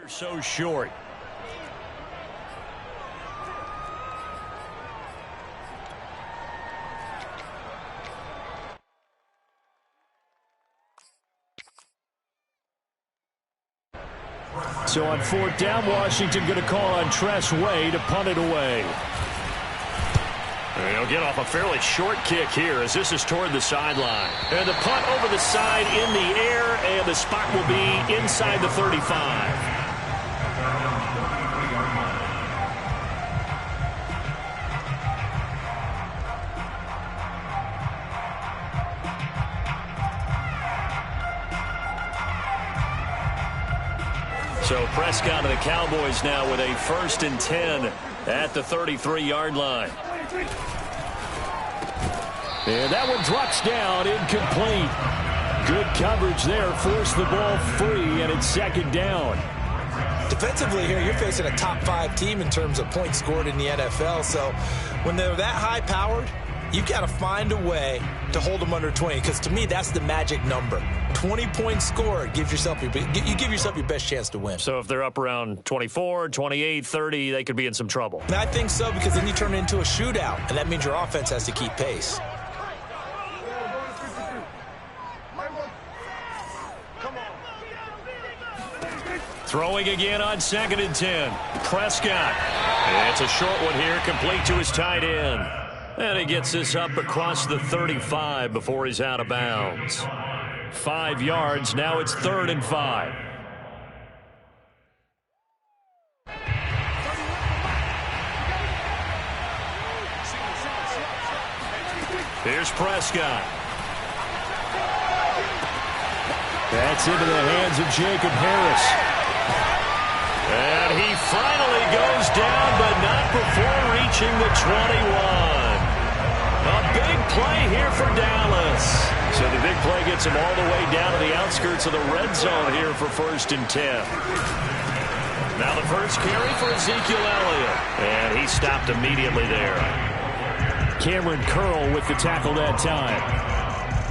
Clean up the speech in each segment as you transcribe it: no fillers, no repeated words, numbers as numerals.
So short. So on fourth down, Washington going to call on Tress Way to punt it away. And he'll get off a fairly short kick here as this is toward the sideline. And the punt over the side in the air, and the spot will be inside the 35. So Prescott and the Cowboys now with a 1st and 10 at the 33-yard line. And that one drops down, incomplete. Good coverage there, forced the ball free, and it's 2nd down. Defensively here, you're facing a top 5 team in terms of points scored in the NFL. So when they're that high-powered, you've got to find a way to hold them under 20, because to me, that's the magic number. 20 points scored gives yourself you give yourself your best chance to win. So if they're up around 24, 28, 30, they could be in some trouble. And I think so, because then you turn it into a shootout, and that means your offense has to keep pace. Throwing again on 2nd and 10. Prescott. It's a short one here, complete to his tight end. And he gets this up across the 35 before he's out of bounds. 5 yards. Now it's 3rd and 5. Here's Prescott. That's into the hands of Jacob Harris. And he finally goes down, but not before reaching the 21. A big play here for Dallas. So the big play gets him all the way down to the outskirts of the red zone here for 1st and 10. Now the first carry for Ezekiel Elliott. And he stopped immediately there. Cameron Curl with the tackle that time.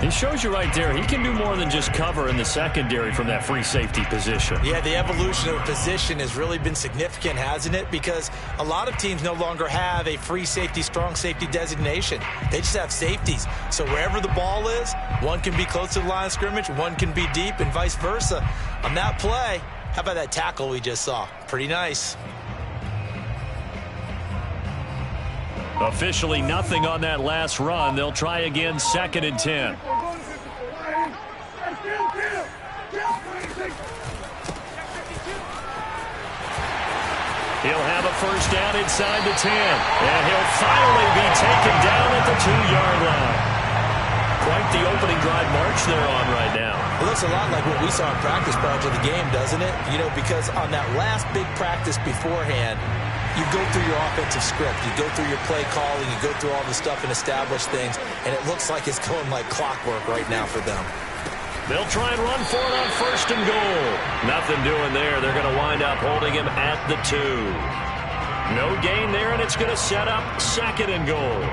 It shows you right there, he can do more than just cover in the secondary from that free safety position. Yeah, the evolution of position has really been significant, hasn't it? Because a lot of teams no longer have a free safety, strong safety designation. They just have safeties. So wherever the ball is, one can be close to the line of scrimmage, one can be deep, and vice versa. On that play, how about that tackle we just saw? Pretty nice. Officially nothing on that last run. They'll try again, 2nd and 10. He'll have a first down inside the 10. And he'll finally be taken down at the 2-yard line. Quite the opening drive march they're on right now. It looks a lot like what we saw in practice prior to the game, doesn't it? You know, because on that last big practice beforehand, you go through your offensive script, you go through your play calling, you go through all the stuff and establish things, and it looks like it's going like clockwork right now for them. They'll try and run for it on 1st and goal. Nothing doing there. They're going to wind up holding him at the 2. No gain there, and it's going to set up 2nd and goal.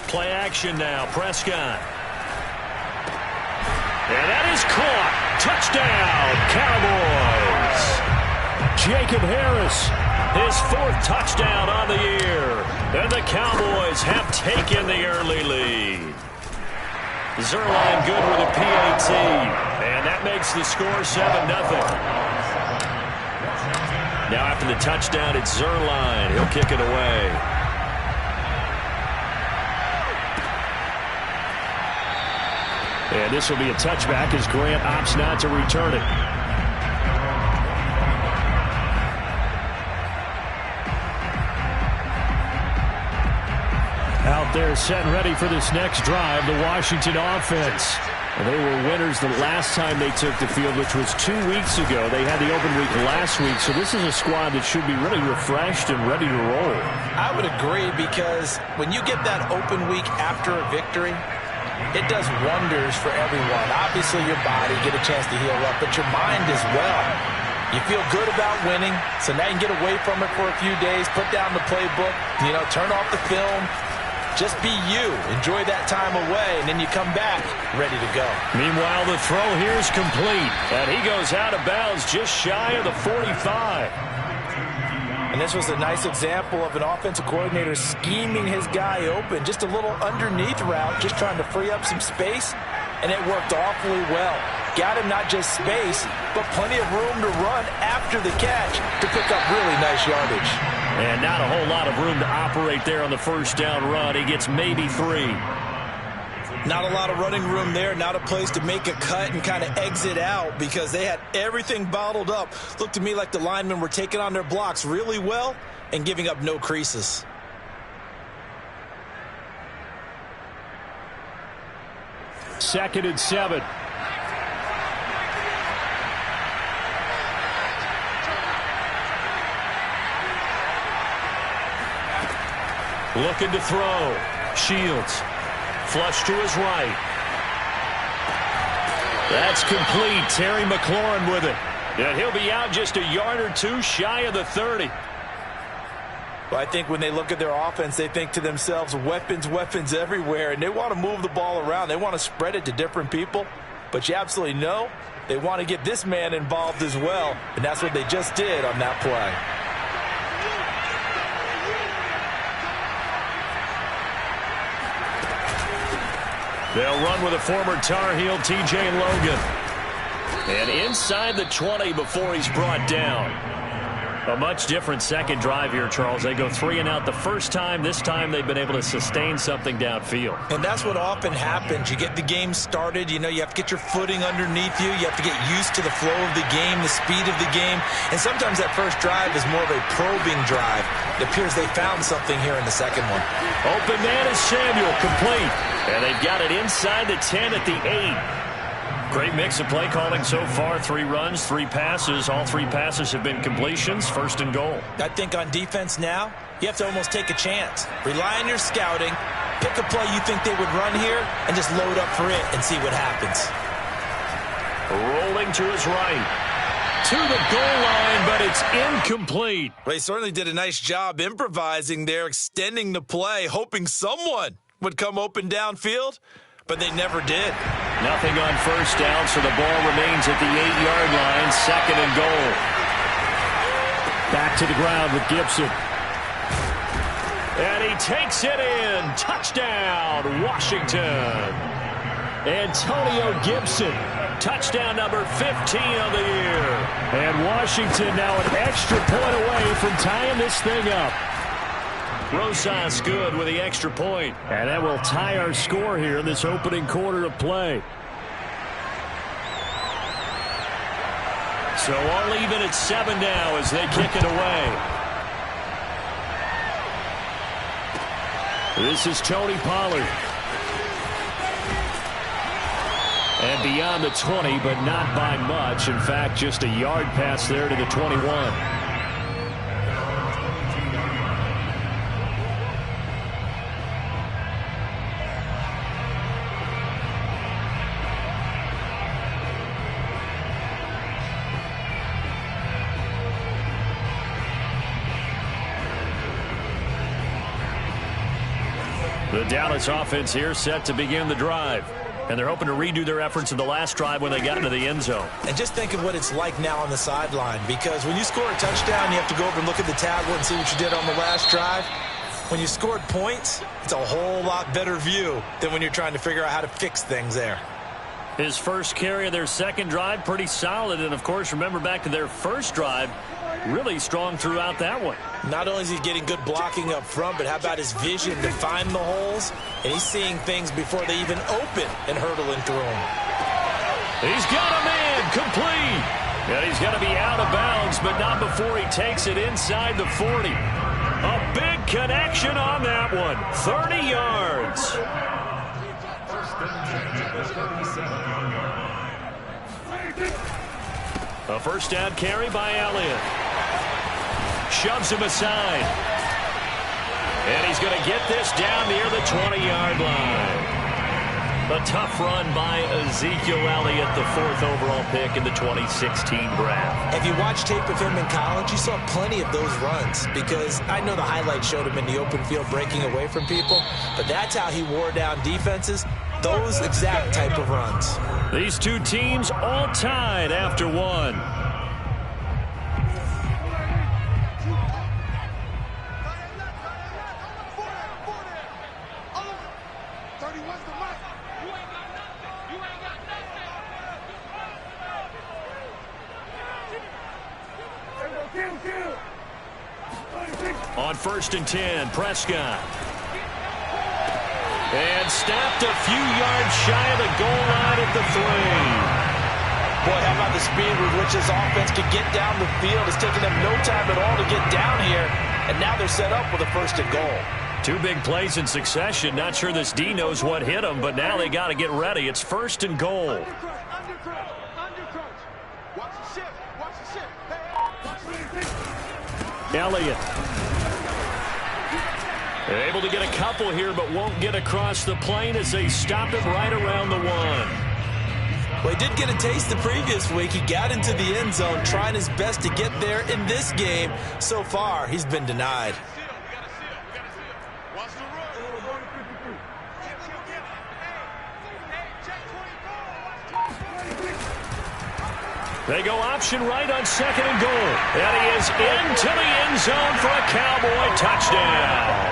Play action now, Prescott. And that is caught. Touchdown, Cowboys. Jacob Harris, his 4th touchdown on the year. And the Cowboys have taken the early lead. Zerline good with a PAT. And that makes the score 7-0. Now after the touchdown, it's Zerline. He'll kick it away. And this will be a touchback as Grant opts not to return it. Out there set and ready for this next drive, the Washington offense. They were winners the last time they took the field, which was 2 weeks ago. They had the open week last week, so this is a squad that should be really refreshed and ready to roll. I would agree, because when you get that open week after a victory, it does wonders for everyone. Obviously, your body, get a chance to heal up, but your mind as well. You feel good about winning, so now you can get away from it for a few days, put down the playbook, turn off the film. Just be you. Enjoy that time away, and then you come back ready to go. Meanwhile, the throw here is complete, and he goes out of bounds just shy of the 45. And this was a nice example of an offensive coordinator scheming his guy open. Just a little underneath route, just trying to free up some space, and it worked awfully well. Got him not just space, but plenty of room to run after the catch to pick up really nice yardage. And not a whole lot of room to operate there on the first down run. He gets maybe 3. Not a lot of running room there, not a place to make a cut and kind of exit out because they had everything bottled up. Looked to me like the linemen were taking on their blocks really well and giving up no creases. Second and 7. Looking to throw. Shields. Flush to his right. That's complete. Terry McLaurin with it. And he'll be out just a yard or two shy of the 30. Well, I think when they look at their offense, they think to themselves, weapons, weapons everywhere, and they want to move the ball around. They want to spread it to different people. But you absolutely know they want to get this man involved as well, and that's what they just did on that play. They'll run with a former Tar Heel, T.J. Logan. And inside the 20 before he's brought down. A much different second drive here, Charles. They go 3 and out the first time. This time they've been able to sustain something downfield. And that's what often happens. You get the game started. You have to get your footing underneath you. You have to get used to the flow of the game, the speed of the game. And sometimes that first drive is more of a probing drive. It appears they found something here in the second one. Open man is Samuel, complete. And they've got it inside the 10 at the 8. Great mix of play calling so far. 3 runs, 3 passes. All 3 passes have been completions. First and goal. I think on defense now, you have to almost take a chance. Rely on your scouting. Pick a play you think they would run here and just load up for it and see what happens. Rolling to his right. To the goal line, but it's incomplete. Well, he certainly did a nice job improvising there, extending the play, hoping someone would come open downfield, but they never did. Nothing on first down, so the ball remains at the 8-yard line. Second and goal. Back to the ground with Gibson. And he takes it in. Touchdown, Washington. Antonio Gibson. Touchdown number 15 of the year. And Washington now an extra point away from tying this thing up. Rosas good with the extra point. And that will tie our score here in this opening quarter of play. So all even at 7 now as they kick it away. This is Tony Pollard. And beyond the 20, but not by much. In fact, just a yard pass there to the 21. The Dallas offense here set to begin the drive. And they're hoping to redo their efforts in the last drive when they got into the end zone. And just think of what it's like now on the sideline, because when you score a touchdown, you have to go over and look at the tablet and see what you did on the last drive. When you scored points, it's a whole lot better view than when you're trying to figure out how to fix things there. His first carry of their second drive, pretty solid. And, of course, remember back to their first drive, really strong throughout that one. Not only is he getting good blocking up front, but how about his vision to find the holes? And he's seeing things before they even open and hurdling through them. He's got a man, complete. And he's going to be out of bounds, but not before he takes it inside the 40. A big connection on that one. 30 yards. A first down carry by Elliott. Shoves him aside. And he's going to get this down near the 20-yard line. A tough run by Ezekiel Elliott, the 4th overall pick in the 2016 draft. If you watched tape of him in college, you saw plenty of those runs, because I know the highlights showed him in the open field breaking away from people, but that's how he wore down defenses, those exact type of runs. These two teams all tied after one. On 1st and 10, Prescott. And snapped a few yards shy of the goal line at the 3. Boy, how about the speed with which this offense can get down the field? It's taken them no time at all to get down here, and now they're set up with a 1st and goal. 2 big plays in succession. Not sure this D knows what hit them, but now they got to get ready. It's 1st and goal. Elliott. Able to get a couple here, but won't get across the plane as they stop him right around the 1. Well, he did get a taste the previous week. He got into the end zone, trying his best to get there in this game. So far, he's been denied. They go option right on 2nd and goal. And he is into the end zone for a Cowboy touchdown.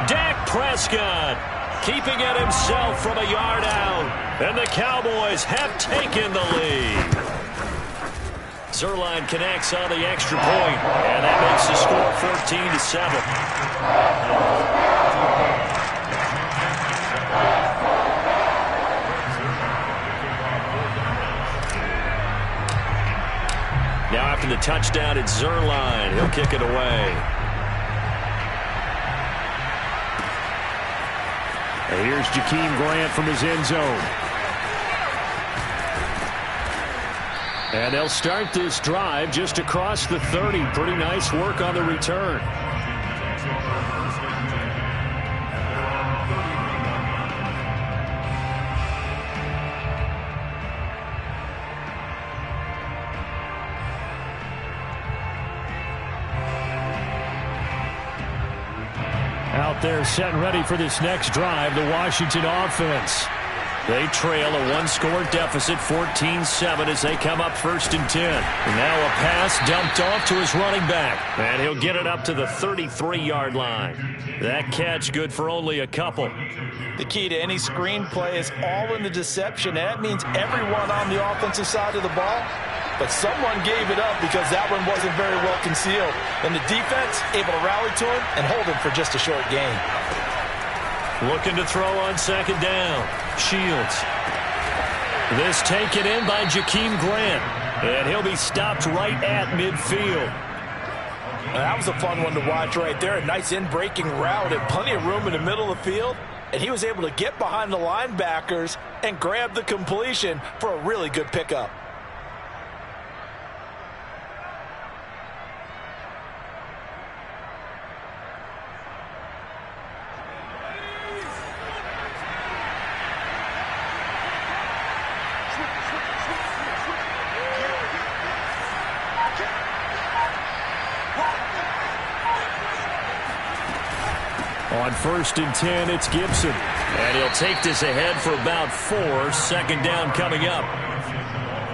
Dak Prescott keeping it himself from a yard out. And the Cowboys have taken the lead. Zerline connects on the extra point, and that makes the score 14-7. Now after the touchdown, it's Zerline. He'll kick it away. And here's Jakeem Grant from his end zone. And they'll start this drive just across the 30. Pretty nice work on the return. Out there set and ready for this next drive, the Washington offense. They trail a 1-score deficit, 14-7, as they come up 1st and 10. And now a pass dumped off to his running back. And he'll get it up to the 33-yard line. That catch good for only a couple. The key to any screenplay is all in the deception. And that means everyone on the offensive side of the ball. But someone gave it up because that one wasn't very well concealed. And the defense able to rally to him and hold him for just a short gain. Looking to throw on 2nd down. Shields. This taken in by Jakeem Grant. And he'll be stopped right at midfield. That was a fun one to watch right there. A nice in-breaking route and plenty of room in the middle of the field. And he was able to get behind the linebackers and grab the completion for a really good pickup. On 1st and 10, it's Gibson. And he'll take this ahead for about 4. 2nd down coming up.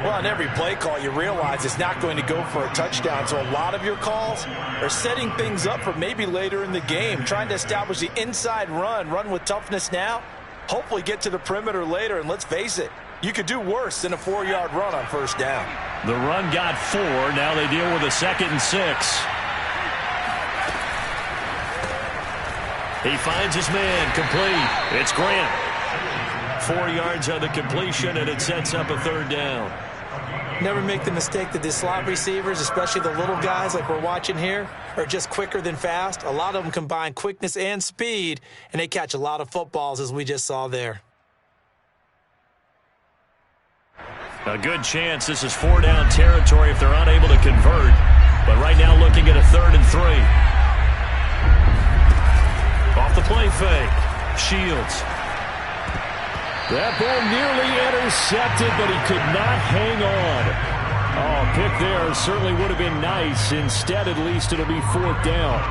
Well, on every play call, you realize it's not going to go for a touchdown. So a lot of your calls are setting things up for maybe later in the game, trying to establish the inside run with toughness now, hopefully get to the perimeter later. And let's face it, you could do worse than a 4-yard run on 1st down. The run got 4. Now they deal with a 2nd and 6. He finds his man, complete. It's Grant. 4 yards on the completion, and it sets up a 3rd down. Never make the mistake that the slot receivers, especially the little guys like we're watching here, are just quicker than fast. A lot of them combine quickness and speed, and they catch a lot of footballs, as we just saw there. A good chance this is 4-down territory if they're unable to convert. But right now looking at a 3rd and 3. Off the play fake. Shields. That ball nearly intercepted, but he could not hang on. Oh, pick there certainly would have been nice. Instead, at least it'll be 4th down.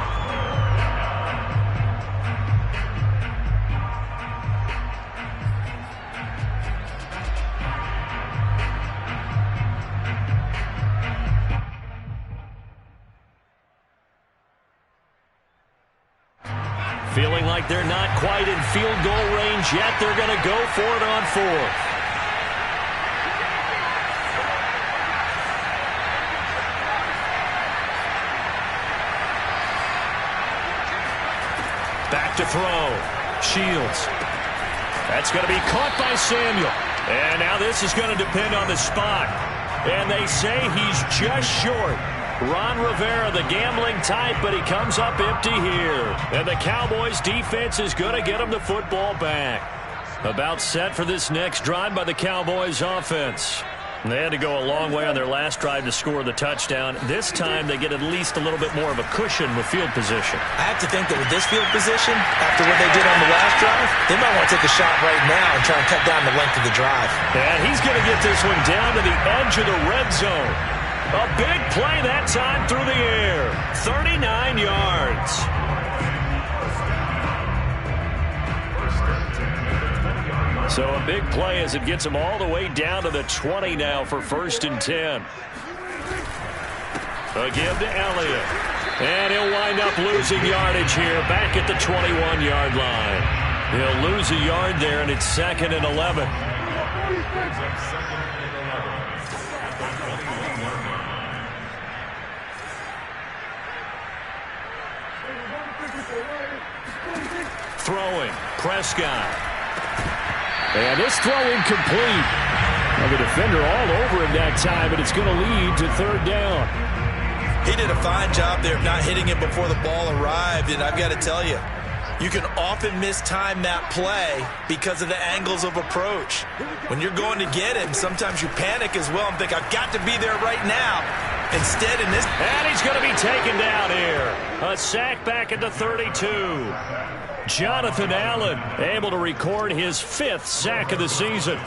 Feeling like they're not quite in field goal range yet. They're going to go for it on 4th. Back to throw. Shields. That's going to be caught by Samuel. And now this is going to depend on the spot. And they say he's just short. Ron Rivera, the gambling type, but he comes up empty here. And the Cowboys defense is going to get him the football back. About set for this next drive by the Cowboys offense. They had to go a long way on their last drive to score the touchdown. This time they get at least a little bit more of a cushion with field position. I have to think that with this field position, after what they did on the last drive, they might want to take a shot right now and try and cut down the length of the drive. And he's going to get this one down to the edge of the red zone. A big play that time through the air. 39 yards. So a big play as it gets him all the way down to the 20 now for 1st and 10. A give to Elliott. And he'll wind up losing yardage here back at the 21-yard line. He'll lose a yard there, and it's 2nd and 11. Throwing. Prescott. And this throw incomplete. Well, the defender all over him that time, but it's going to lead to 3rd down. He did a fine job there of not hitting him before the ball arrived, and I've got to tell you, you can often mistime that play because of the angles of approach. When you're going to get him, sometimes you panic as well and think, I've got to be there right now. Instead, in this... And he's going to be taken down here. A sack back at the 32. Jonathan Allen able to record his 5th sack of the season.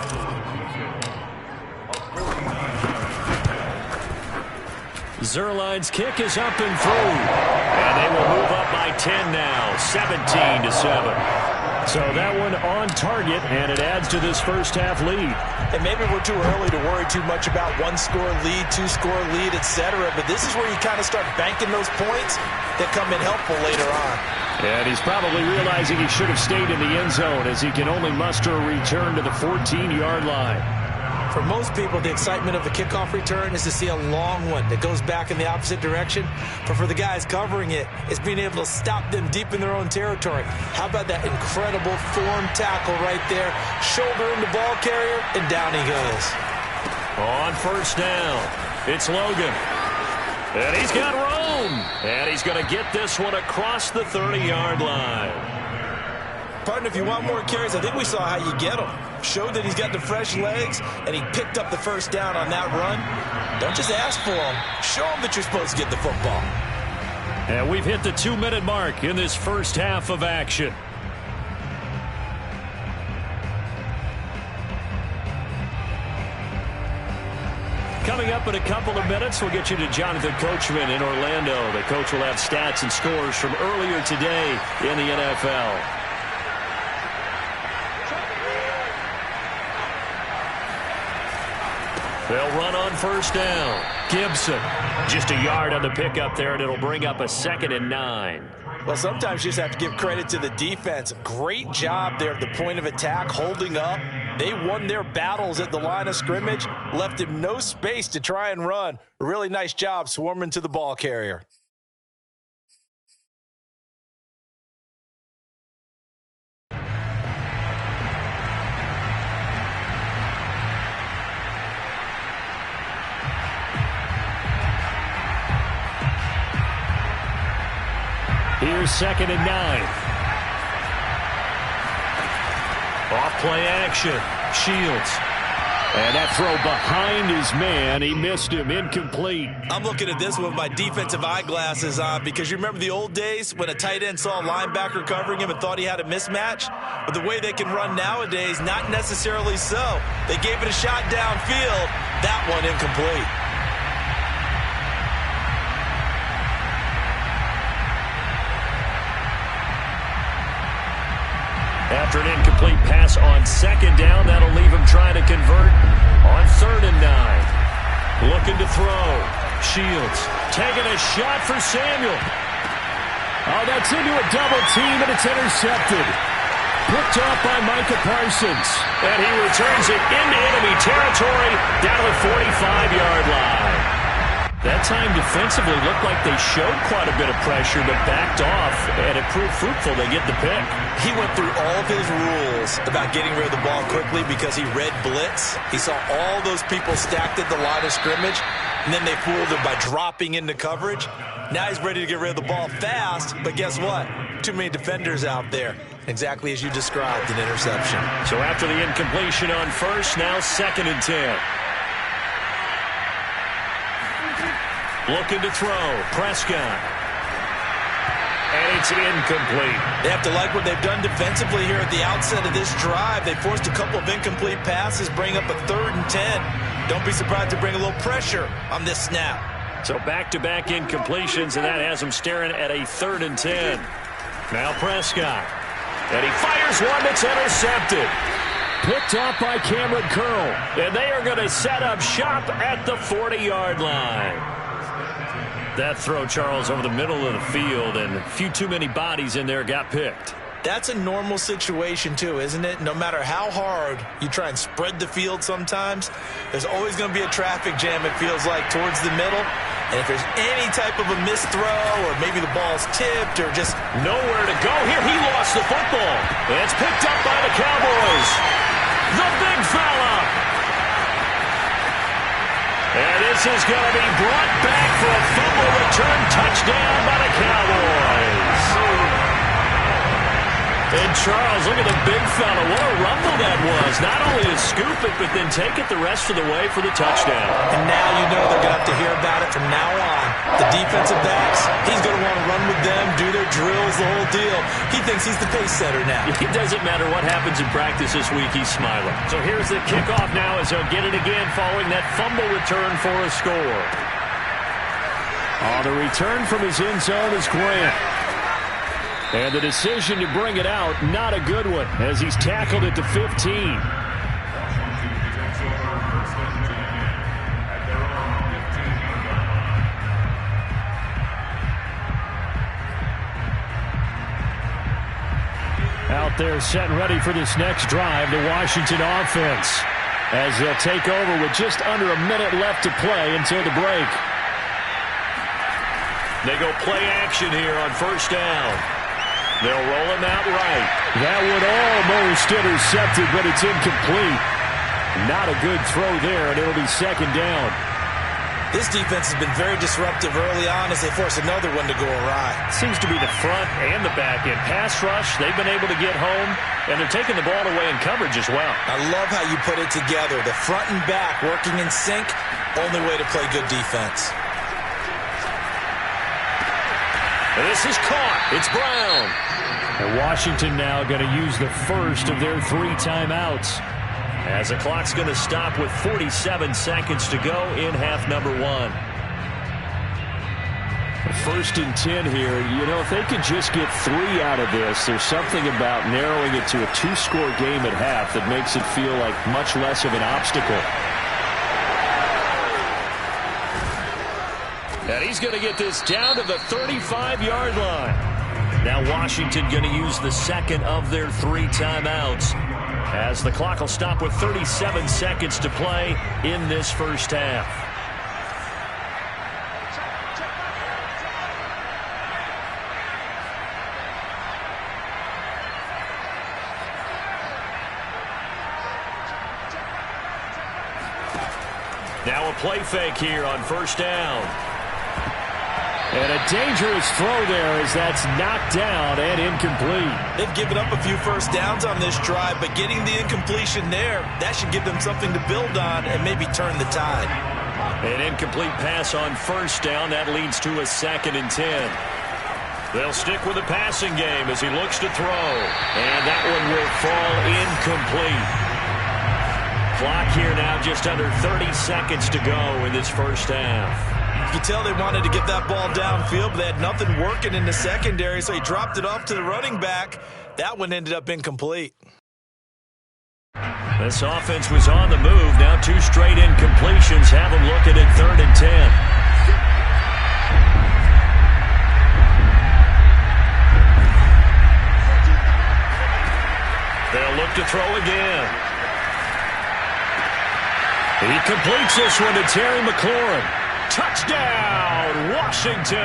Zerline's kick is up and through. And they will move up by 10 now, 17-7. So that one on target, and it adds to this first half lead. And maybe we're too early to worry too much about 1-score lead, 2-score lead, etc. But this is where you kind of start banking those points that come in helpful later on. And he's probably realizing he should have stayed in the end zone as he can only muster a return to the 14-yard line. For most people, the excitement of the kickoff return is to see a long one that goes back in the opposite direction. But for the guys covering it, it's being able to stop them deep in their own territory. How about that incredible form tackle right there? Shoulder in the ball carrier, and down he goes. On 1st down, it's Logan. And he's got room. And he's going to get this one across the 30-yard line. Partner, if you want more carries, I think we saw how you get them. Showed that he's got the fresh legs, and he picked up the 1st down on that run. Don't just ask for them. Show them that you're supposed to get the football. And we've hit the 2-minute mark in this first half of action. Coming up in a couple of minutes, we'll get you to Jonathan Coachman in Orlando. The coach will have stats and scores from earlier today in the NFL. They'll run on 1st down. Gibson, just a yard on the pickup there, and it'll bring up a 2nd and 9. Well, sometimes you just have to give credit to the defense. Great job there at the point of attack, holding up. They won their battles at the line of scrimmage, left him no space to try and run. A really nice job swarming to the ball carrier. Here's 2nd and 9. Off play action. Shields. And that throw behind his man, he missed him, incomplete. I'm looking at this with my defensive eyeglasses on because you remember the old days when a tight end saw a linebacker covering him and thought he had a mismatch? But the way they can run nowadays, not necessarily so. They gave it a shot downfield. That one incomplete. After an incomplete pass on second down, that'll leave him trying to convert on 3rd and 9. Looking to throw. Shields taking a shot for Samuel. Oh, that's into a double team, and it's intercepted. Picked off by Micah Parsons. And he returns it into enemy territory down to the 45-yard line. That time defensively looked like they showed quite a bit of pressure but backed off, and it proved fruitful. They get the pick. He went through all of his rules about getting rid of the ball quickly because he read blitz. He saw all those people stacked at the line of scrimmage, and then they fooled him by dropping into coverage. Now he's ready to get rid of the ball fast, but guess what? Too many defenders out there. Exactly as you described, an interception. So after the incompletion on 1st, now 2nd and 10. Looking to throw. Prescott. And it's incomplete. They have to like what they've done defensively here at the outset of this drive. They forced a couple of incomplete passes, bring up a 3rd and 10. Don't be surprised to bring a little pressure on this snap. So back-to-back incompletions, and that has them staring at a 3rd and 10. Now Prescott. And he fires one that's intercepted. Picked off by Cameron Curl. And they are going to set up shop at the 40-yard line. That throw, Charles, over the middle of the field, and a few too many bodies in there got picked. That's a normal situation, too, isn't it? No matter how hard you try and spread the field sometimes, there's always going to be a traffic jam, it feels like, towards the middle. And if there's any type of a missed throw or maybe the ball's tipped or just nowhere to go here, he lost the football. And it's picked up by the Cowboys. The big fella. And this is going to be brought back for a fumble return touchdown by the Cowboys. And Charles, look at the big fella. What a rumble that was. Not only to scoop it, but then take it the rest of the way for the touchdown. And now you know they're going to have to hear about it from now on. The defensive backs, he's going to want to run with them, do their drills, the whole deal. He thinks he's the pace setter now. It doesn't matter what happens in practice this week, he's smiling. So here's the kickoff now as he'll get it again following that fumble return for a score. On the return from his end zone is Grant. And the decision to bring it out, not a good one, as he's tackled at the 15. Out there set and ready for this next drive, the Washington offense, as they'll take over with just under a minute left to play until the break. They go play action here on 1st down. They'll roll him out right. That one almost intercepted, but it's incomplete. Not a good throw there, and it'll be 2nd down. This defense has been very disruptive early on as they force another one to go awry. Seems to be the front and the back end. Pass rush, they've been able to get home, and they're taking the ball away in coverage as well. I love how you put it together. The front and back working in sync, only way to play good defense. And this is caught. It's Brown. And Washington now going to use the first of their 3 timeouts, as the clock's going to stop with 47 seconds to go in half number 1. 1st and 10 here. You know, if they could just get 3 out of this, there's something about narrowing it to a 2-score game at half that makes it feel like much less of an obstacle. And he's going to get this down to the 35-yard line. Now Washington going to use the second of their 3 timeouts, as the clock will stop with 37 seconds to play in this first half. Now a play fake here on 1st down. And a dangerous throw there as that's knocked down and incomplete. They've given up a few first downs on this drive, but getting the incompletion there, that should give them something to build on and maybe turn the tide. An incomplete pass on first down. That leads to a 2nd and 10. They'll stick with the passing game as he looks to throw. And that one will fall incomplete. Clock here now just under 30 seconds to go in this first half. You can tell they wanted to get that ball downfield, but they had nothing working in the secondary, so he dropped it off to the running back. That one ended up incomplete. This offense was on the move. Now 2 straight incompletions have them looking at 3rd and 10. They'll look to throw again. He completes this one to Terry McLaurin. Touchdown, Washington!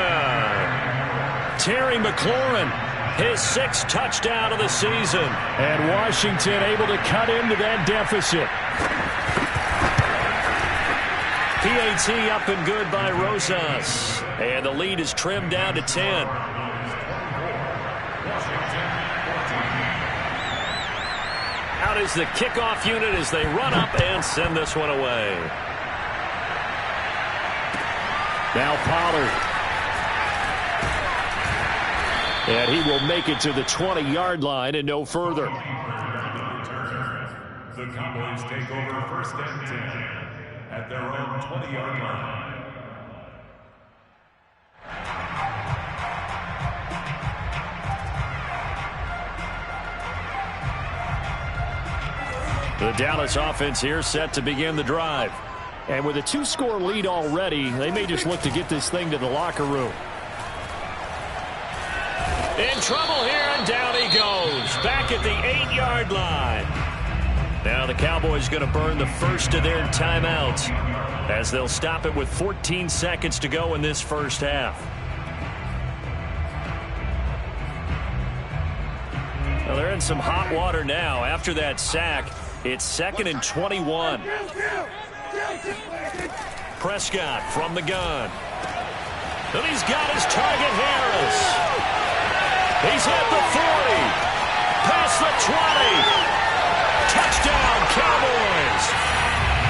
Terry McLaurin, his 6th touchdown of the season. And Washington able to cut into that deficit. PAT up and good by Rosas. And the lead is trimmed down to 10. Out is the kickoff unit as they run up and send this one away. Now Pollard. And he will make it to the 20-yard line and no further. The Cowboys take over 1st and 10 at their own 20-yard line. The Dallas offense here set to begin the drive. And with a 2-score lead already, they may just look to get this thing to the locker room. In trouble here, and down he goes. Back at the 8-yard line. Now the Cowboys going to burn the first of their timeouts as they'll stop it with 14 seconds to go in this first half. Well, they're in some hot water now. After that sack, it's 2nd and 21. Prescott from the gun. And he's got his target, Harris. He's at the 40. Past the 20. Touchdown, Cowboys.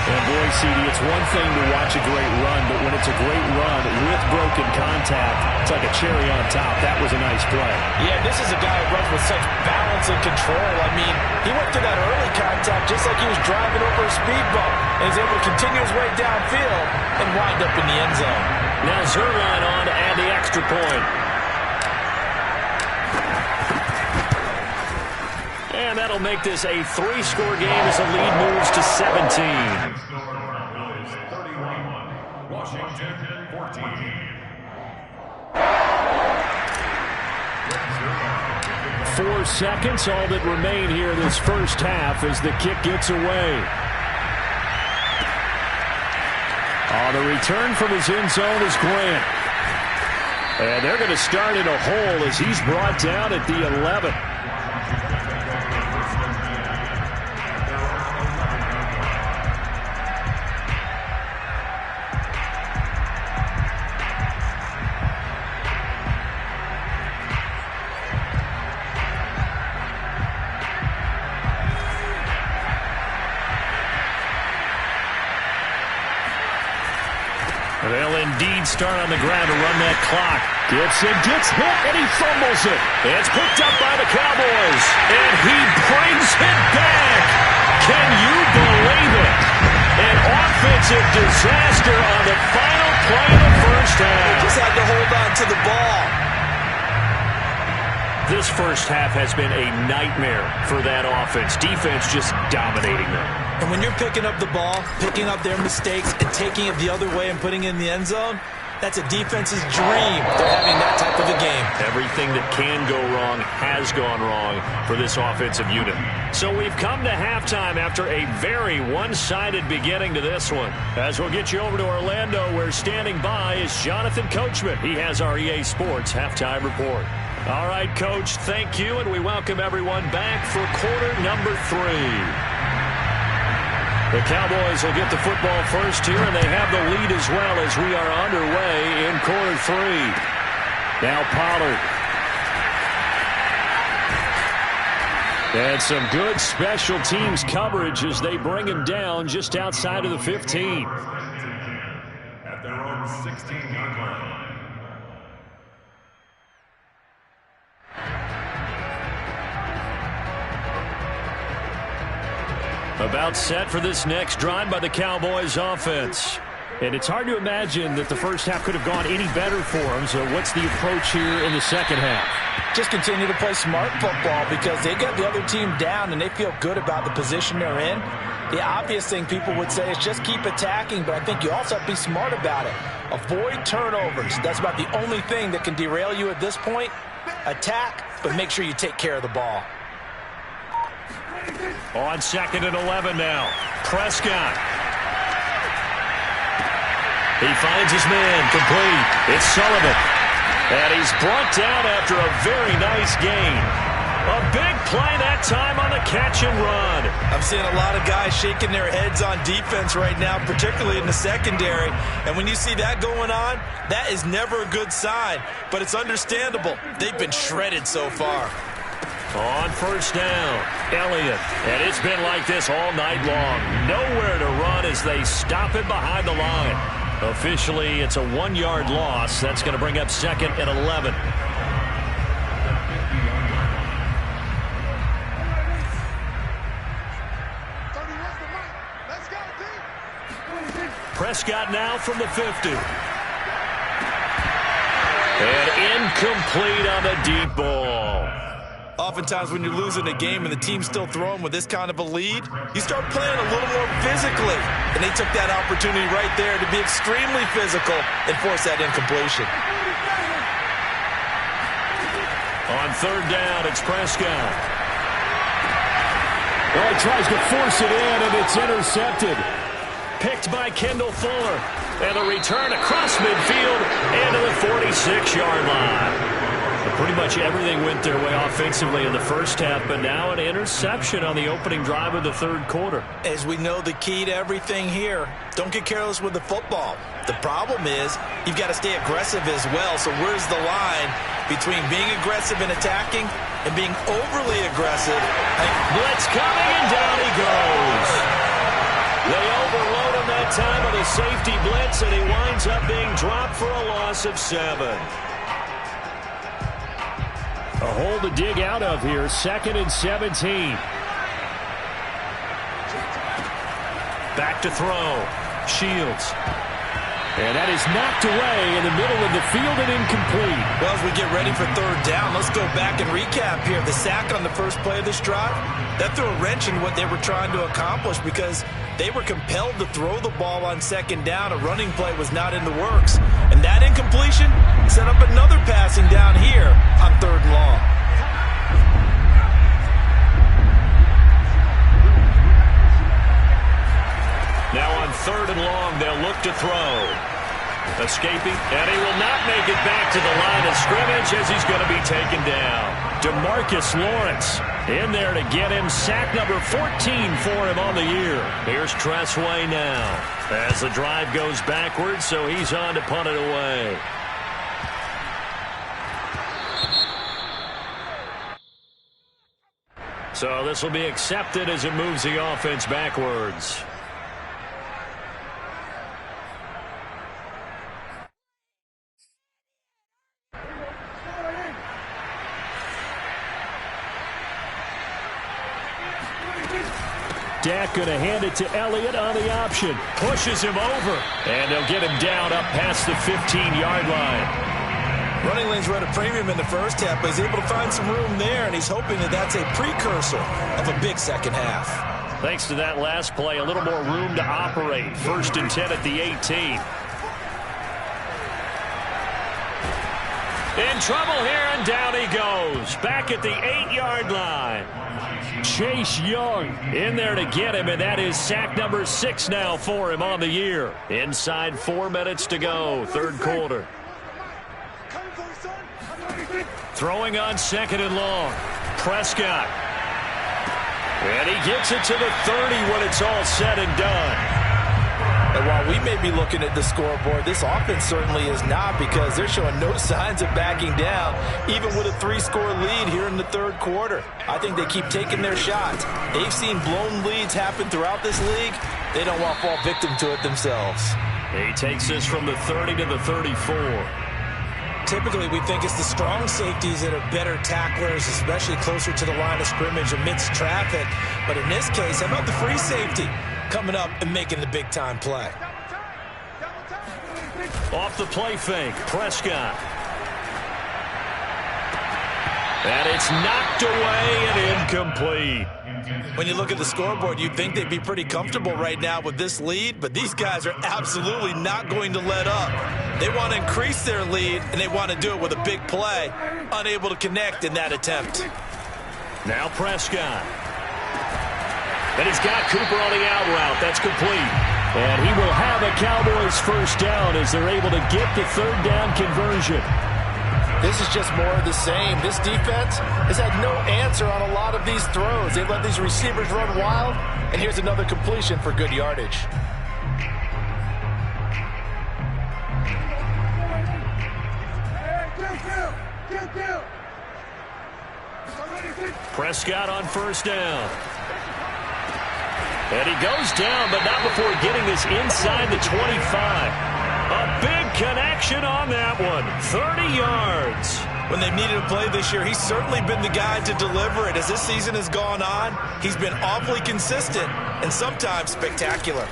And boy, CD, it's one thing to watch a great run, but when it's a great run with broken contact, it's like a cherry on top. That was a nice play. Yeah, this is a guy who runs with such balance and control. I mean, he went to that early contact just like he was driving over a speed bump, and he's able to continue his way downfield and wind up in the end zone. Now Zerline on to add the extra point. And that'll make this a 3-score game as the lead moves to 17. Washington 14. 4 seconds, all that remain here this first half as the kick gets away. The return from his end zone is Grant. And they're going to start in a hole as he's brought down at the 11. They'll indeed start on the ground to run that clock. Gibson gets hit, and he fumbles it. It's picked up by the Cowboys, and he brings it back. Can you believe it? An offensive disaster on the final play of the first half. They just had to hold on to the ball. This first half has been a nightmare for that offense. Defense just dominating them. And when you're picking up the ball, picking up their mistakes, and taking it the other way and putting it in the end zone, that's a defense's dream. They're having that type of a game. Everything that can go wrong has gone wrong for this offensive unit. So we've come to halftime after a very one-sided beginning to this one. As we'll get you over to Orlando, where standing by is Jonathan Coachman. He has our EA Sports halftime report. All right, Coach, thank you, and we welcome everyone back for quarter number 3. The Cowboys will get the football first here, and they have the lead as well as we are underway in quarter 3. Now Pollard. And some good special teams coverage as they bring him down just outside of the 15. At their own 16-yard line. About set for this next drive by the Cowboys offense. And it's hard to imagine that the first half could have gone any better for them. So what's the approach here in the second half? Just continue to play smart football because they got the other team down and they feel good about the position they're in. The obvious thing people would say is just keep attacking, but I think you also have to be smart about it. Avoid turnovers. That's about the only thing that can derail you at this point. Attack, but make sure you take care of the ball. On 2nd and 11 now. Prescott. He finds his man complete. It's Sullivan. And he's brought down after a very nice gain. A big play that time on the catch and run. I'm seeing a lot of guys shaking their heads on defense right now, particularly in the secondary. And when you see that going on, that is never a good sign. But it's understandable. They've been shredded so far. On first down, Elliott. And it's been like this all night long. Nowhere to run as they stop it behind the line. Officially, it's a 1-yard loss. That's going to bring up 2nd and 11. Prescott now from the 50. And incomplete on the deep ball. Oftentimes when you're losing a game and the team's still throwing with this kind of a lead, you start playing a little more physically. And they took that opportunity right there to be extremely physical and force that incompletion. On 3rd down, it's Prescott. Well, he tries to force it in, and it's intercepted. Picked by Kendall Fuller. And a return across midfield and to the 46-yard line. Pretty much everything went their way offensively in the first half, but now an interception on the opening drive of the 3rd quarter. As we know, the key to everything here, don't get careless with the football. The problem is you've got to stay aggressive as well. So where's the line between being aggressive and attacking and being overly aggressive? Blitz coming, and down he goes. They overload him that time with a safety blitz, and he winds up being dropped for a loss of 7. A hole to dig out of here. 2nd and 17. Back to throw. Shields. And that is knocked away in the middle of the field and incomplete. Well, as we get ready for 3rd down, let's go back and recap here. The sack on the first play of this drive, that threw a wrench in what they were trying to accomplish because they were compelled to throw the ball on 2nd down. A running play was not in the works. And that incompletion set up another passing down here on 3rd and long. Now on 3rd and long, they'll look to throw. Escaping, and he will not make it back to the line of scrimmage as he's going to be taken down. DeMarcus Lawrence in there to get him. Sack number 14 for him on the year. Here's Tressway now as the drive goes backwards, so he's on to punt it away. So this will be accepted as it moves the offense backwards. Dak going to hand it to Elliott on the option. Pushes him over. And they'll get him down up past the 15-yard line. Running lanes were at a premium in the first half, but he's able to find some room there, and he's hoping that that's a precursor of a big second half. Thanks to that last play, a little more room to operate. 1st and 10 at the 18. In trouble here, and down he goes. Back at the 8-yard line. Chase Young in there to get him, and that is sack number 6 now for him on the year. Inside 4 minutes to go, 3rd quarter. Throwing on 2nd and long. Prescott. And he gets it to the 30 when it's all said and done. And while we may be looking at the scoreboard, this offense certainly is not, because they're showing no signs of backing down, even with a 3-score lead here in the third quarter. I think they keep taking their shots. They've seen blown leads happen throughout this league. They don't want to fall victim to it themselves. He takes this from the 30 to the 34. Typically, we think it's the strong safeties that are better tacklers, especially closer to the line of scrimmage amidst traffic. But in this case, how about the free safety coming up and making the big-time play? Off the play fake, Prescott. And it's knocked away and incomplete. When you look at the scoreboard, you'd think they'd be pretty comfortable right now with this lead, but these guys are absolutely not going to let up. They want to increase their lead, and they want to do it with a big play. Unable to connect in that attempt. Now Prescott. And he's got Cooper on the out route. That's complete. And he will have a Cowboys first down as they're able to get the third down conversion. This is just more of the same. This defense has had no answer on a lot of these throws. They've let these receivers run wild, and here's another completion for good yardage. Prescott on first down. And he goes down, but not before getting this inside the 25. A big connection on that one. 30 yards. When they've needed a play this year, he's certainly been the guy to deliver it. As this season has gone on, he's been awfully consistent and sometimes spectacular.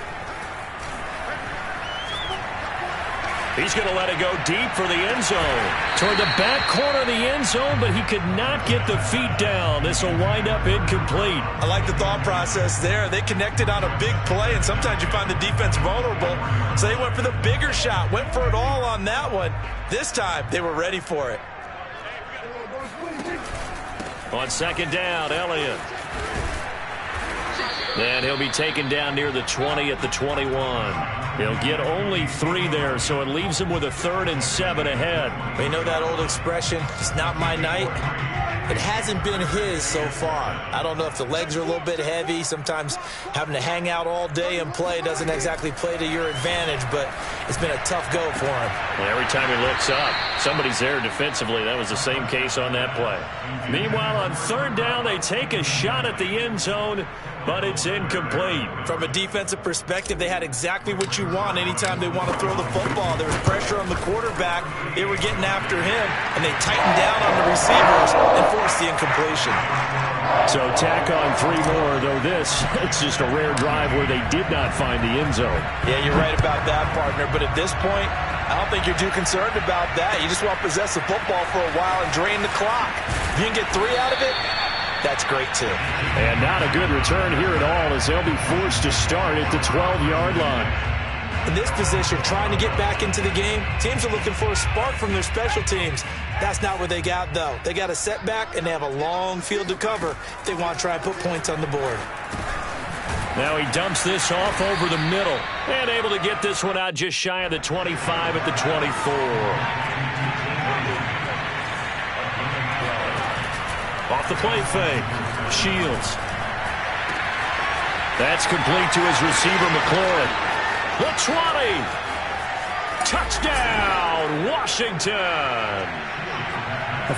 He's going to let it go deep for the end zone. Toward the back corner of the end zone, but he could not get the feet down. This will wind up incomplete. I like the thought process there. They connected on a big play, and sometimes you find the defense vulnerable. So they went for the bigger shot, went for it all on that one. This time, they were ready for it. On second down, Elliott. And he'll be taken down near the 20 at the 21. He'll get only 3 there, so it leaves him with a 3rd and 7 ahead. We know that old expression, it's not my night. It hasn't been his so far. I don't know if the legs are a little bit heavy. Sometimes having to hang out all day and play doesn't exactly play to your advantage, but it's been a tough go for him. Well, every time he looks up, somebody's there defensively. That was the same case on that play. Meanwhile, on third down, they take a shot at the end zone, but it's incomplete. From a defensive perspective, they had exactly what you want anytime they want to throw the football. There was pressure on the quarterback. They were getting after him, and they tightened down on the receivers and forced the incompletion. So tack on 3 more, though it's just a rare drive where they did not find the end zone. Yeah, you're right about that, partner. But at this point, I don't think you're too concerned about that. You just want to possess the football for a while and drain the clock. If you can get 3 out of it, that's great, too. And not a good return here at all, as they'll be forced to start at the 12-yard line. In this position, trying to get back into the game, teams are looking for a spark from their special teams. That's not what they got, though. They got a setback, and they have a long field to cover if they want to try and put points on the board. Now he dumps this off over the middle, and able to get this one out just shy of the 25 at the 24. Off the play fake. Shields. That's complete to his receiver, McLaurin. The 20. Touchdown, Washington.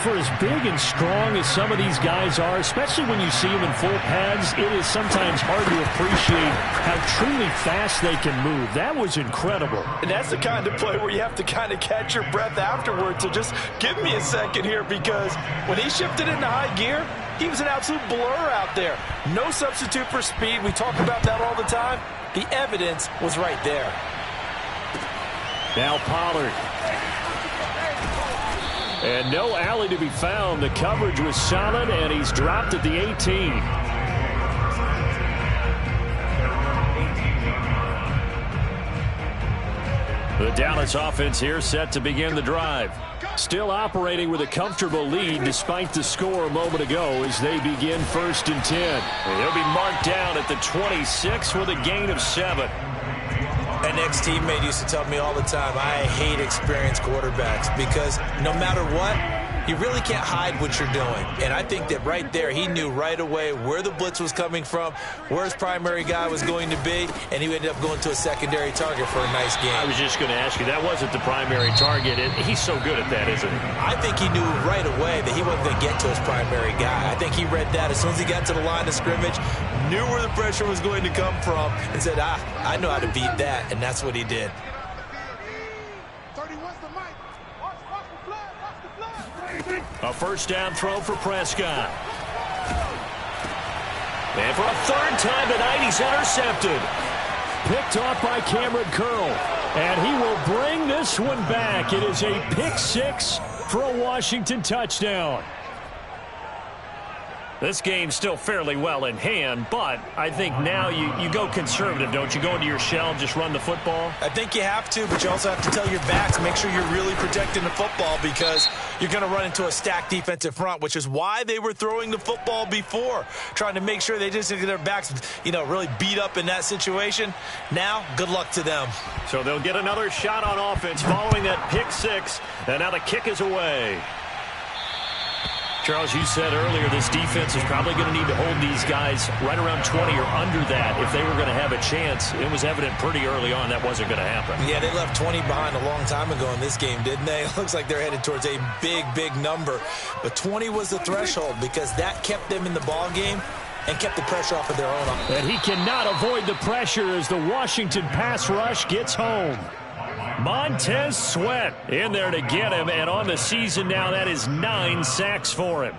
For as big and strong as some of these guys are, especially when you see them in full pads, it is sometimes hard to appreciate how truly fast they can move. That was incredible. And that's the kind of play where you have to kind of catch your breath afterwards. So just give me a second here, because when he shifted into high gear, he was an absolute blur out there. No substitute for speed. We talk about that all the time. The evidence was right there. Now Pollard. And no alley to be found. The coverage was solid, and he's dropped at the 18. The Dallas offense here set to begin the drive. Still operating with a comfortable lead despite the score a moment ago as they begin 1st and 10. They'll be marked down at the 26 with a gain of 7. An ex-teammate used to tell me all the time, I hate experienced quarterbacks, because no matter what, you really can't hide what you're doing. And I think that right there, he knew right away where the blitz was coming from, where his primary guy was going to be, and he ended up going to a secondary target for a nice game. I was just going to ask you, that wasn't the primary target. He's so good at that, isn't he? I think he knew right away that he wasn't going to get to his primary guy. I think he read that as soon as he got to the line of scrimmage, knew where the pressure was going to come from, and said, I know how to beat that, and that's what he did. A first down throw for Prescott. And for a third time tonight, he's intercepted. Picked off by Cameron Curl. And he will bring this one back. It is a pick six for a Washington touchdown. This game's still fairly well in hand, but I think now you go conservative, don't you? Go into your shell, just run the football? I think you have to, but you also have to tell your backs, make sure you're really protecting the football because you're going to run into a stacked defensive front, which is why they were throwing the football before, trying to make sure they just get their backs, really beat up in that situation. Now, good luck to them. So they'll get another shot on offense following that pick six, and now the kick is away. Charles, you said earlier this defense is probably going to need to hold these guys right around 20 or under that if they were going to have a chance. It was evident pretty early on that wasn't going to happen. Yeah, they left 20 behind a long time ago in this game, didn't they? It looks like they're headed towards a big, big number. But 20 was the threshold because that kept them in the ball game and kept the pressure off of their own. And he cannot avoid the pressure as the Washington pass rush gets home. Montez Sweat in there to get him, and on the season now, that is 9 sacks for him.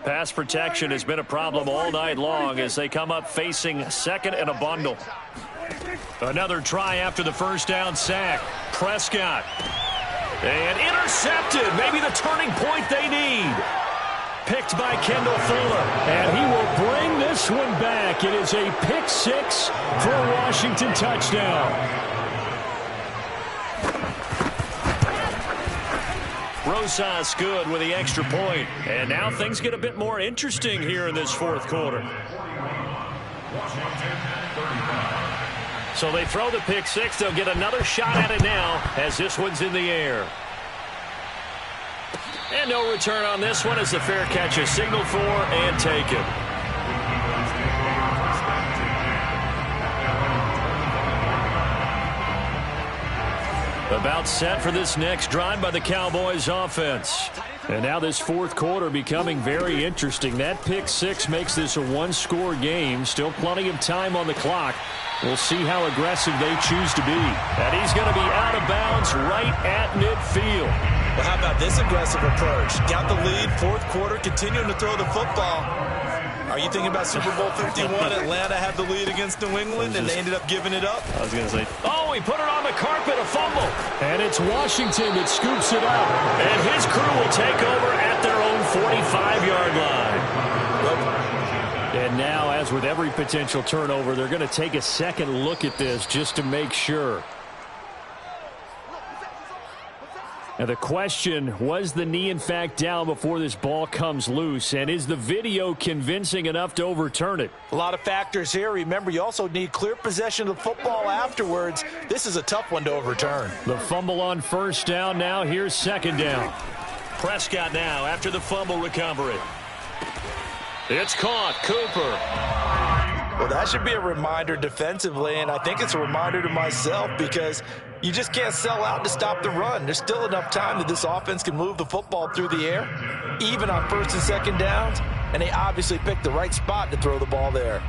Pass protection has been a problem all night long as they come up facing second and a bundle. Another try after the first down sack. Prescott. And intercepted. Maybe the turning point they need. Picked by Kendall Fuller. And he will bring this one back. It is a pick six for a Washington touchdown. Rosas good with the extra point. And now things get a bit more interesting here in this fourth quarter. So they throw the pick six. They'll get another shot at it now as this one's in the air. And no return on this one as the fair catch is signaled for and taken. About set for this next drive by the Cowboys offense. And now this fourth quarter becoming very interesting. That pick six makes this a one-score game. Still plenty of time on the clock. We'll see how aggressive they choose to be. And he's going to be out of bounds right at midfield. Well, how about this aggressive approach? Got the lead, fourth quarter, continuing to throw the football. Are you thinking about Super Bowl 51? Atlanta had the lead against New England, and they ended up giving it up. I was going to say, oh, he put it on the carpet, a fumble. And it's Washington that scoops it up. And his crew will take over at their own 45-yard line. And now, as with every potential turnover, they're going to take a second look at this just to make sure. Now the question, was the knee in fact down before this ball comes loose? And is the video convincing enough to overturn it? A lot of factors here. Remember, you also need clear possession of the football afterwards. This is a tough one to overturn. The fumble on first down now. Here's second down. Prescott now after the fumble recovery. It's caught. Cooper. Well, that should be a reminder defensively, and I think it's a reminder to myself because you just can't sell out to stop the run. There's still enough time that this offense can move the football through the air, even on first and second downs, and they obviously picked the right spot to throw the ball there.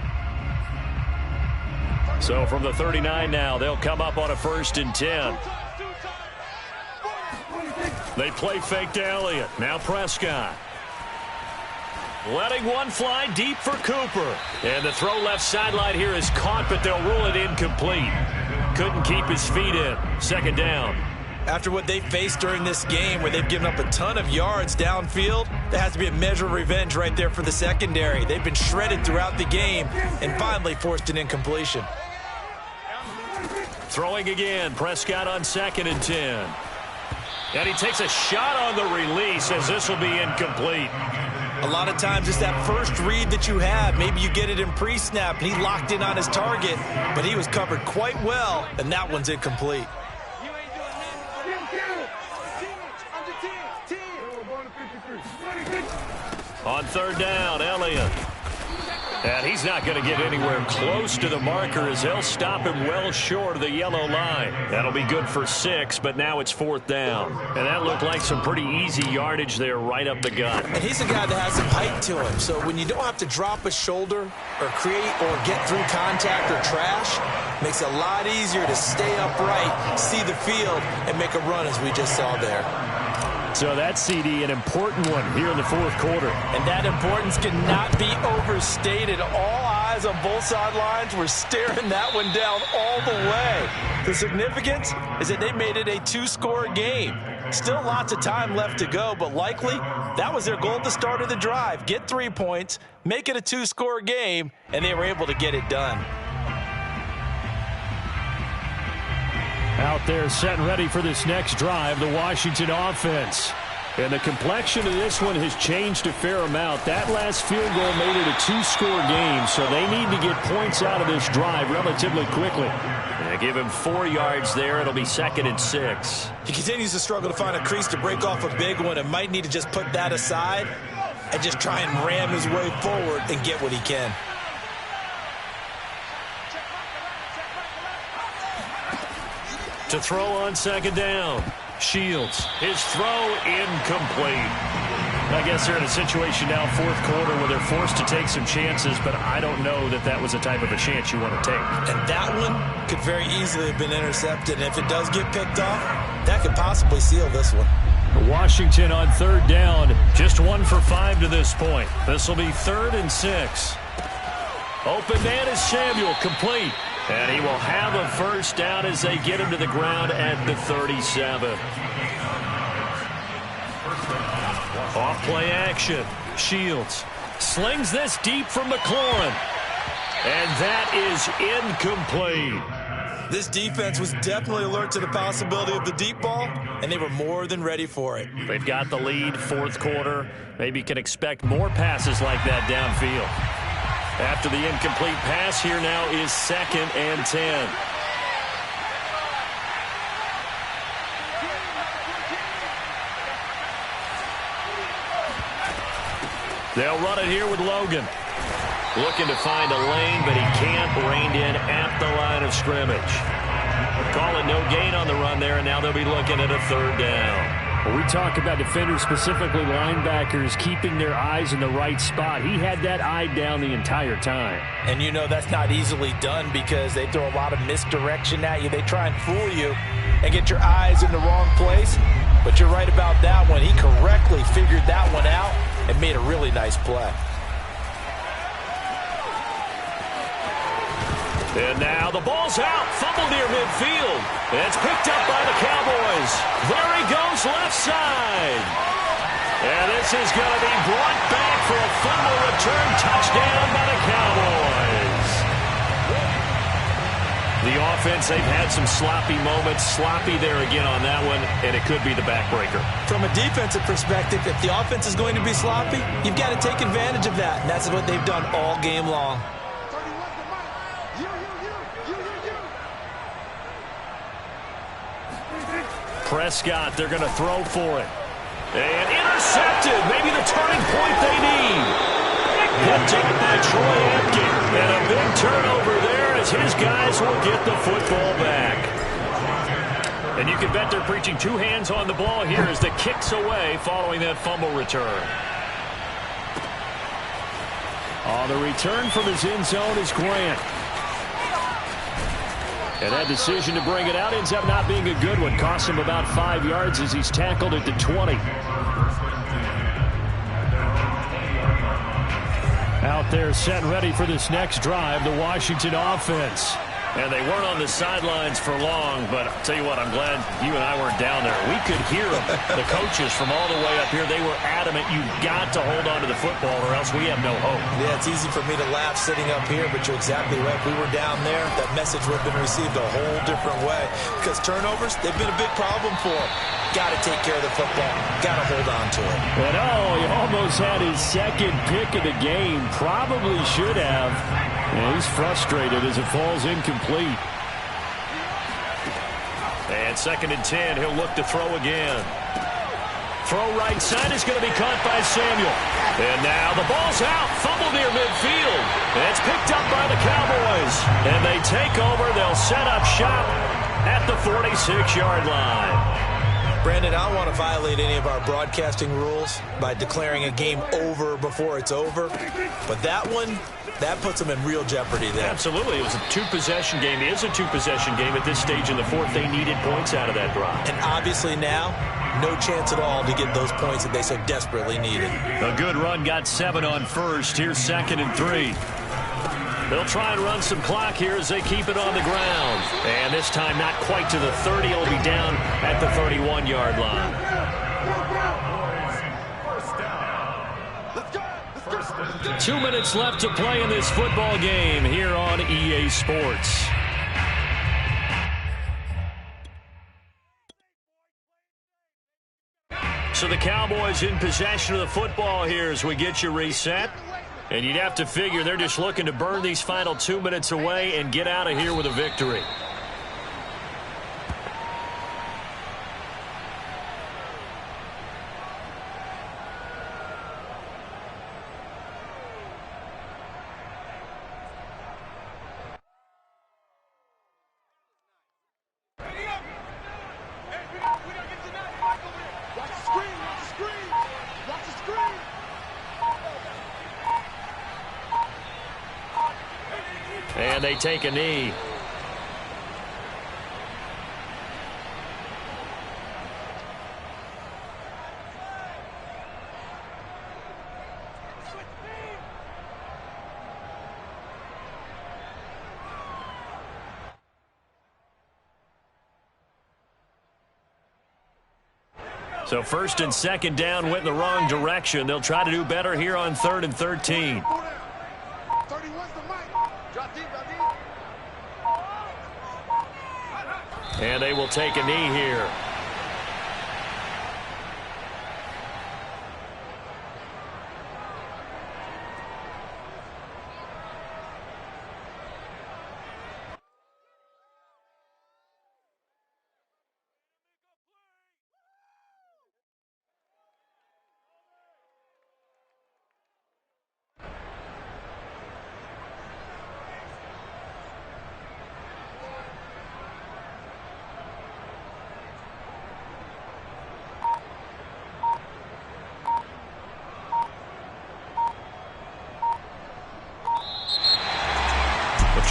So from the 39 now, they'll come up on a 1st and 10. They play fake to Elliott. Now Prescott. Letting one fly deep for Cooper. And the throw left sideline here is caught, but they'll rule it incomplete. Couldn't keep his feet in. Second down. After what they faced during this game where they've given up a ton of yards downfield, there has to be a measure of revenge right there for the secondary. They've been shredded throughout the game and finally forced an incompletion. Throwing again. Prescott on 2nd and 10. And he takes a shot on the release as this will be incomplete. A lot of times it's that first read that you have. Maybe you get it in pre-snap, and he locked in on his target, but he was covered quite well, and that one's incomplete. On third down, Elliott. And he's not going to get anywhere close to the marker as they'll stop him well short of the yellow line. That'll be good for 6, but now it's fourth down. And that looked like some pretty easy yardage there right up the gut. And he's a guy that has some height to him. So when you don't have to drop a shoulder or create or get through contact or trash, makes it a lot easier to stay upright, see the field, and make a run as we just saw there. So that CD, an important one here in the fourth quarter. And that importance cannot be overstated. All eyes on both sidelines were staring that one down all the way. The significance is that they made it a 2-score game. Still lots of time left to go, but likely that was their goal at the start of the drive. Get 3 points, make it a 2-score game, and they were able to get it done. Out there set and ready for this next drive, the Washington offense. And the complexion of this one has changed a fair amount. That last field goal made it a 2-score game, so they need to get points out of this drive relatively quickly. They give him 4 yards there. It'll be 2nd and 6. He continues to struggle to find a crease to break off a big one and might need to just put that aside and just try and ram his way forward and get what he can. To throw on second down. Shields. His throw incomplete. I guess they're in a situation now, fourth quarter, where they're forced to take some chances, but I don't know that that was the type of a chance you want to take. And that one could very easily have been intercepted. And if it does get picked off, that could possibly seal this one. Washington on third down. Just 1 for 5 to this point. This will be 3rd and 6. Open man is Samuel, complete. And he will have a first down as they get him to the ground at the 37. Off play action. Shields slings this deep from McLaurin. And that is incomplete. This defense was definitely alert to the possibility of the deep ball, and they were more than ready for it. They've got the lead, fourth quarter. Maybe can expect more passes like that downfield. After the incomplete pass, here now is 2nd and 10. They'll run it here with Logan. Looking to find a lane, but he can't. Reined in at the line of scrimmage. Call it no gain on the run there, and now they'll be looking at a 3rd down. When we talk about defenders, specifically linebackers, keeping their eyes in the right spot, he had that eye down the entire time. And you know that's not easily done because they throw a lot of misdirection at you. They try and fool you and get your eyes in the wrong place. But you're right about that one. He correctly figured that one out and made a really nice play. And now the ball's out. Fumble near midfield. It's picked up by the Cowboys. There he goes left side. And this is going to be brought back for a fumble return touchdown by the Cowboys. The offense, they've had some sloppy moments. Sloppy there again on that one, and it could be the backbreaker. From a defensive perspective, if the offense is going to be sloppy, you've got to take advantage of that. And that's what they've done all game long. Prescott, they're going to throw for it. And intercepted. Maybe the turning point they need. Picked up by Troy Apke. And a big turnover there as his guys will get the football back. And you can bet they're preaching 2 hands on the ball here as the kick's away following that fumble return. The return from his end zone is Grant. And that decision to bring it out ends up not being a good one. Cost him about 5 yards as he's tackled at the 20. Out there set and ready for this next drive, the Washington offense. And they weren't on the sidelines for long, but I'll tell you what, I'm glad you and I weren't down there. We could hear them, the coaches from all the way up here. They were adamant, you've got to hold on to the football or else we have no hope. Yeah, it's easy for me to laugh sitting up here, but you're exactly right. If we were down there, that message would have been received a whole different way. Because turnovers, they've been a big problem for them. Got to take care of the football. Got to hold on to it. And he almost had his 2nd pick of the game. Probably should have. And he's frustrated as it falls incomplete. And 2nd and 10, he'll look to throw again. Throw right side is going to be caught by Samuel. And now the ball's out. Fumble near midfield. And it's picked up by the Cowboys. And they take over. They'll set up shop at the 46-yard line. Brandon, I don't want to violate any of our broadcasting rules by declaring a game over before it's over. But that one, that puts them in real jeopardy there. Absolutely. It was a two-possession game. It is a two-possession game at this stage in the fourth. They needed points out of that drive. And obviously now, no chance at all to get those points that they so desperately needed. A good run got 7 on first. Here's 2nd and 3. They'll try and run some clock here as they keep it on the ground. And this time not quite to the 30. It'll be down at the 31-yard line. 2 minutes left to play in this football game here on EA Sports. So the Cowboys in possession of the football here as we get you reset. And you'd have to figure they're just looking to burn these final 2 minutes away and get out of here with a victory. And they take a knee. So 1st and 2nd down went in the wrong direction. They'll try to do better here on 3rd and 13. And they will take a knee here.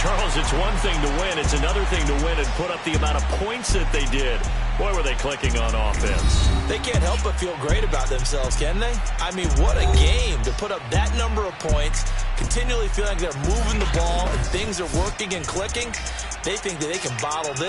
Charles, it's one thing to win. It's another thing to win and put up the amount of points that they did. Boy, were they clicking on offense. They can't help but feel great about themselves, can they? I mean, what a game to put up that number of points, continually feeling like they're moving the ball and things are working and clicking. They think that they can bottle this.